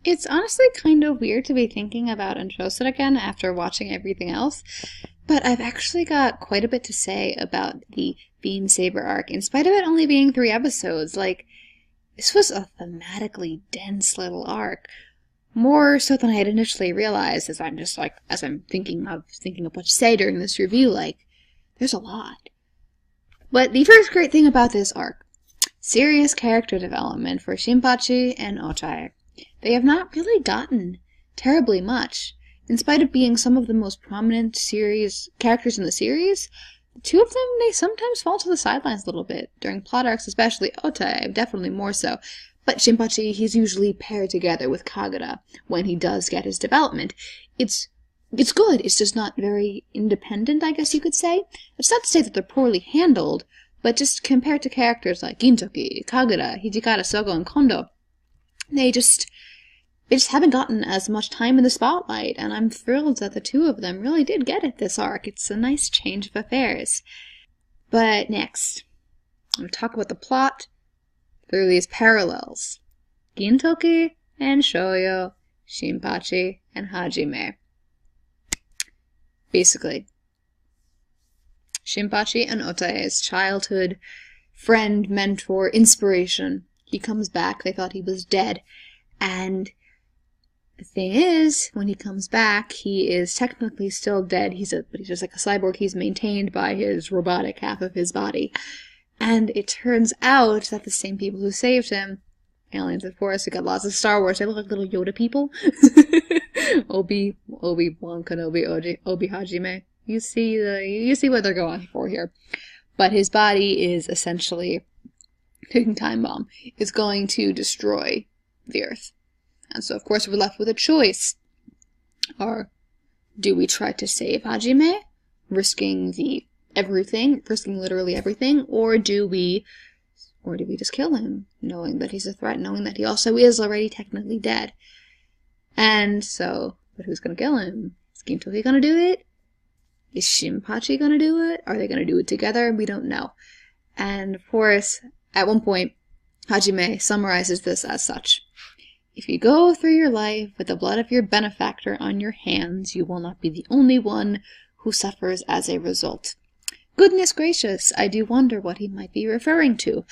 It's honestly kind of weird to be thinking about Unchosen again after watching everything else, but I've actually got quite a bit to say about the Bean Saber arc, in spite of it only being 3 episodes. Like, this was a thematically dense little arc. More so than I had initially realized, as I'm thinking of what to say during this review, like, there's a lot. But the first great thing about this arc, serious character development for Shinpachi and Otai. They have not really gotten terribly much. In spite of being some of the most prominent series characters in the series, the two of them, they sometimes fall to the sidelines a little bit. During plot arcs, especially Otai, definitely more so. But Shinpachi, he's usually paired together with Kagura when he does get his development. It's good, it's just not very independent, I guess you could say. It's not to say that they're poorly handled, but just compared to characters like Gintoki, Kagura, Hijikata, Sogo, and Kondo, they just haven't gotten as much time in the spotlight, and I'm thrilled that the two of them really did get it this arc. It's a nice change of affairs. But next, I'm going to talk about the plot through these parallels. Gintoki and Shoyo, Shinpachi and Hajime. Basically, Shinpachi and Otai's childhood friend, mentor, inspiration. He comes back, they thought he was dead, and the thing is, when he comes back, he is technically still dead. But he's just like a cyborg. He's maintained by his robotic half of his body. And it turns out that the same people who saved him, aliens of course, we got lots of Star Wars, they look like little Yoda people. Obi-Wan Kenobi, Obi Hajime. You see what they're going for here. But his body is essentially ticking time bomb. It's going to destroy the Earth. And so, of course, we're left with a choice. Or do we try to save Hajime, risking risking literally everything, or do we just kill him, knowing that he's a threat, knowing that he also is already technically dead? And so, but who's gonna kill him? Is Gintoki gonna do it? Is Shinpachi gonna do it? Are they gonna do it together? We don't know. And of course, at one point, Hajime summarizes this as such. If you go through your life with the blood of your benefactor on your hands, you will not be the only one who suffers as a result. Goodness gracious, I do wonder what he might be referring to.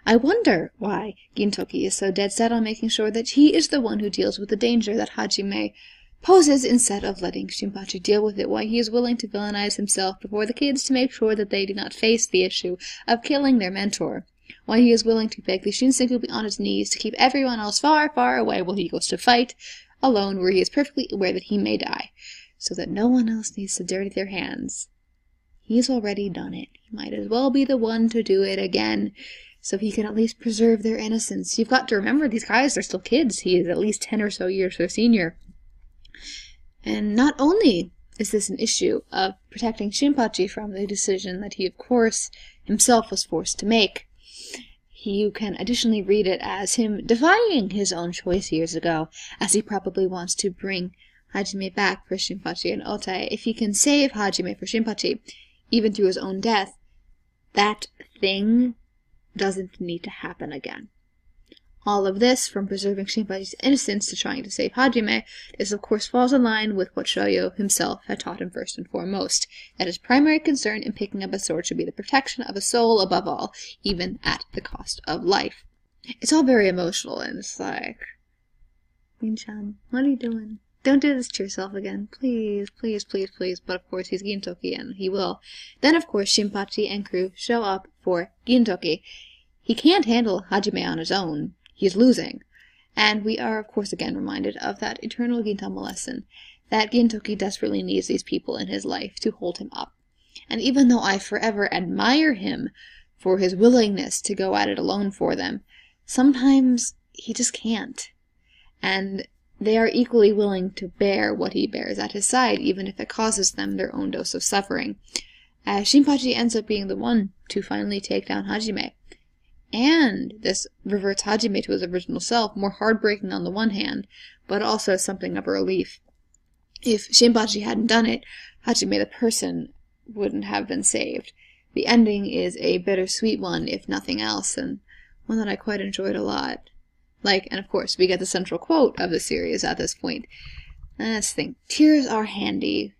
I wonder why Gintoki is so dead set on making sure that he is the one who deals with the danger that Hajime poses instead of letting Shinpachi deal with it, why he is willing to villainize himself before the kids to make sure that they do not face the issue of killing their mentor. Why he is willing to beg the Shinsenku on his knees to keep everyone else far, far away while he goes to fight, alone, where he is perfectly aware that he may die, so that no one else needs to dirty their hands. He's already done it. He might as well be the one to do it again, so he can at least preserve their innocence. You've got to remember, these guys are still kids. He is at least 10 or so years their senior. And not only is this an issue of protecting Shinpachi from the decision that he, of course, himself was forced to make, you can additionally read it as him defying his own choice years ago, as he probably wants to bring Hajime back for Shinpachi and Otai. If he can save Hajime for Shinpachi, even through his own death, that thing doesn't need to happen again. All of this, from preserving Shinpachi's innocence to trying to save Hajime, this of course falls in line with what Shoyo himself had taught him first and foremost, that his primary concern in picking up a sword should be the protection of a soul above all, even at the cost of life. It's all very emotional, and it's like, Min-chan, what are you doing? Don't do this to yourself again. Please, please, please, please. But of course he's Gintoki, and he will. Then of course Shinpachi and crew show up for Gintoki. He can't handle Hajime on his own. He's losing. And we are, of course, again reminded of that eternal Gintama lesson, that Gintoki desperately needs these people in his life to hold him up. And even though I forever admire him for his willingness to go at it alone for them, sometimes he just can't. And they are equally willing to bear what he bears at his side, even if it causes them their own dose of suffering. As Shinpachi ends up being the one to finally take down Hajime. And this reverts Hajime to his original self, more heartbreaking on the one hand, but also something of a relief. If Shinpachi hadn't done it, Hajime the person wouldn't have been saved. The ending is a bittersweet one, if nothing else, and one that I quite enjoyed a lot. Like, and of course, we get the central quote of the series at this point. And that's the thing. Tears are handy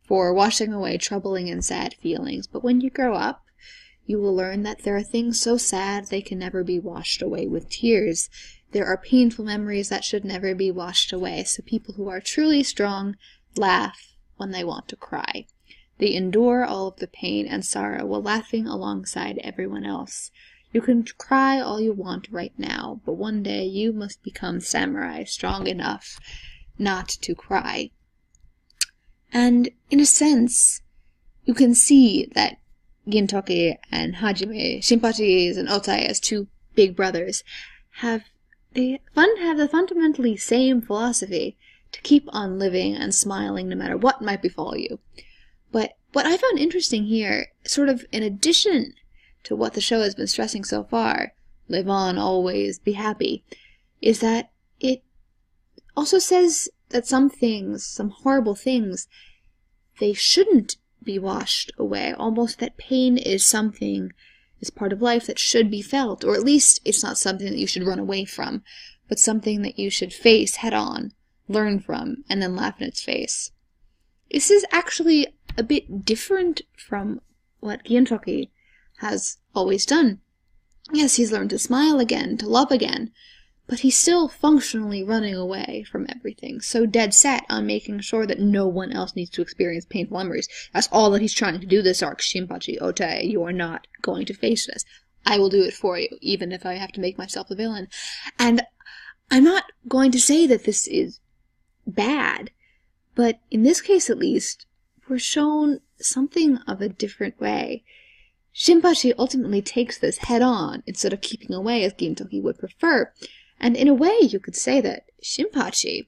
for washing away troubling and sad feelings, but when you grow up, you will learn that there are things so sad they can never be washed away with tears. There are painful memories that should never be washed away, so people who are truly strong laugh when they want to cry. They endure all of the pain and sorrow while laughing alongside everyone else. You can cry all you want right now, but one day you must become samurai strong enough not to cry. And in a sense, you can see that Gintoki and Hajime, Shinpachi and Otai as two big brothers, have the fundamentally same philosophy to keep on living and smiling no matter what might befall you. But what I found interesting here, sort of in addition to what the show has been stressing so far, live on, always, be happy, is that it also says that some things, some horrible things, they shouldn't be washed away. Almost that pain is part of life that should be felt, or at least it's not something that you should run away from, but something that you should face head on, learn from, and then laugh in its face. This is actually a bit different from what Gintoki has always done. Yes, he's learned to smile again, to love again, but he's still functionally running away from everything, so dead set on making sure that no one else needs to experience painful memories. That's all that he's trying to do this arc. Shinpachi, Otai, you are not going to face this. I will do it for you, even if I have to make myself the villain. And I'm not going to say that this is bad, but in this case at least, we're shown something of a different way. Shinpachi ultimately takes this head on, instead of keeping away as Gintoki would prefer. And in a way, you could say that Shinpachi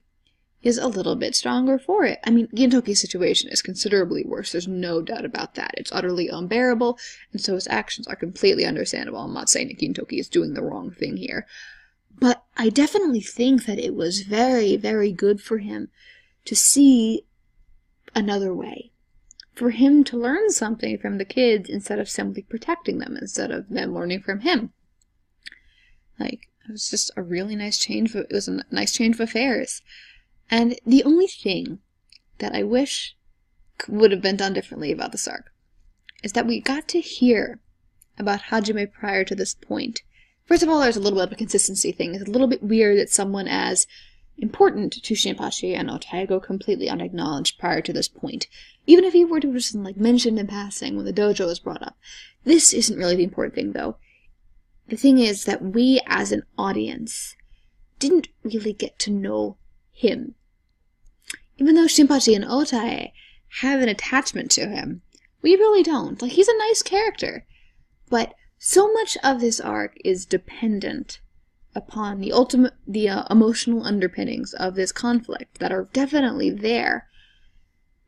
is a little bit stronger for it. I mean, Gintoki's situation is considerably worse. There's no doubt about that. It's utterly unbearable, and so his actions are completely understandable. I'm not saying that Gintoki is doing the wrong thing here. But I definitely think that it was very, very good for him to see another way. For him to learn something from the kids instead of simply protecting them, instead of them learning from him. Like, it was just a really nice change. It was a nice change of affairs. And the only thing that I wish would have been done differently about this arc is that we got to hear about Hajime prior to this point. First of all, there's a little bit of a consistency thing. It's a little bit weird that someone as important to Shinpachi and Otai go completely unacknowledged prior to this point. Even if he were to have just mentioned in passing when the dojo was brought up. This isn't really the important thing, though. The thing is that we, as an audience, didn't really get to know him. Even though Shinpachi and Otai have an attachment to him, we really don't. He's a nice character. But so much of this arc is dependent upon the emotional underpinnings of this conflict that are definitely there.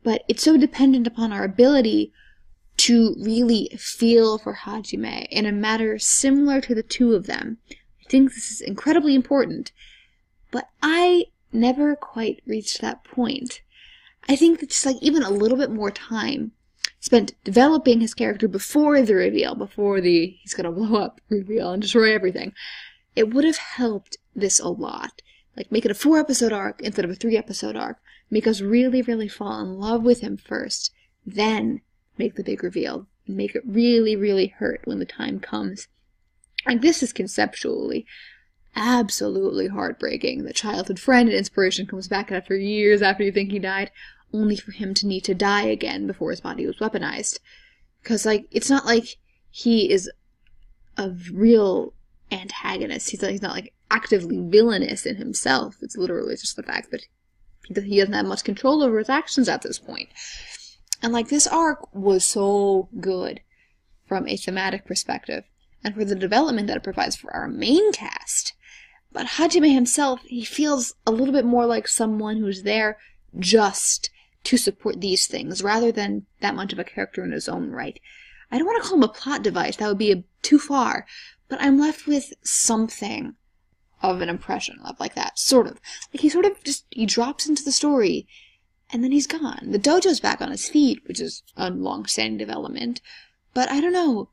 But it's so dependent upon our ability to really feel for Hajime in a manner similar to the two of them. I think this is incredibly important, but I never quite reached that point. I think that just even a little bit more time spent developing his character before the reveal, before the he's gonna blow up reveal and destroy everything, it would have helped this a lot. Make it a 4-episode arc instead of a 3-episode arc. Make us really, really fall in love with him first, then make the big reveal, and make it really, really hurt when the time comes. This is conceptually absolutely heartbreaking. The childhood friend and inspiration comes back after years after you think he died, only for him to need to die again before his body was weaponized. Because, it's not like he is a real antagonist. He's not, actively villainous in himself. It's literally just the fact that he doesn't have much control over his actions at this point. And this arc was so good from a thematic perspective, and for the development that it provides for our main cast. But Hajime himself, he feels a little bit more like someone who's there just to support these things, rather than that much of a character in his own right. I don't want to call him a plot device, that would be too far, but I'm left with something of an impression of that, sort of. He drops into the story, and then he's gone. The dojo's back on his feet, which is a long-standing development. But I don't know.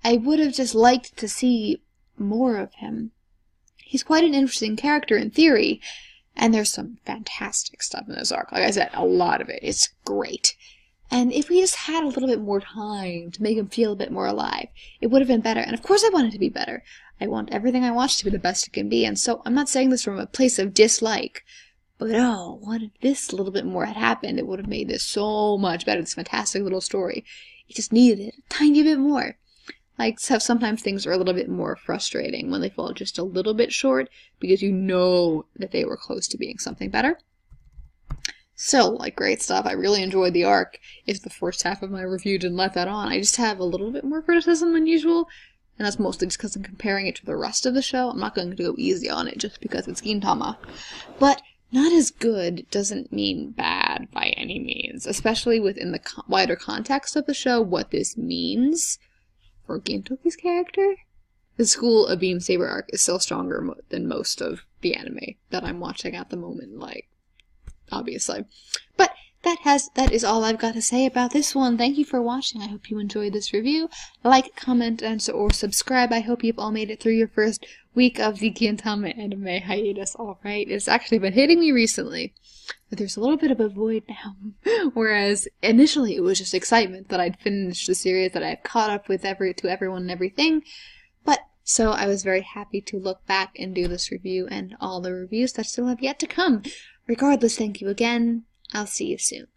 I would have just liked to see more of him. He's quite an interesting character in theory, and there's some fantastic stuff in this arc. Like I said, a lot of it. It's great. And if we just had a little bit more time to make him feel a bit more alive, it would have been better. And of course I want it to be better. I want everything I watch to be the best it can be. And so I'm not saying this from a place of dislike. But oh, what if this little bit more had happened? It would have made this so much better, this fantastic little story. It just needed it a tiny bit more. Like, so sometimes things are a little bit more frustrating when they fall just a little bit short, because you know that they were close to being something better. So, like, great stuff. I really enjoyed the arc. If the first half of my review didn't let that on, I just have a little bit more criticism than usual, and that's mostly just because I'm comparing it to the rest of the show. I'm not going to go easy on it just because it's Gintama. But not as good doesn't mean bad by any means, especially within the wider context of the show, what this means for Gintoki's character. The School of Beam Saber arc is still stronger than most of the anime that I'm watching at the moment, like, obviously. But that is all I've got to say about this one. Thank you for watching. I hope you enjoyed this review. Like, comment, or subscribe. I hope you've all made it through your first week of the Gintama anime hiatus. Alright, it's actually been hitting me recently, but there's a little bit of a void now. Whereas initially it was just excitement that I'd finished the series, that I've caught up with to everyone and everything. But so I was very happy to look back and do this review and all the reviews that still have yet to come. Regardless, thank you again. I'll see you soon.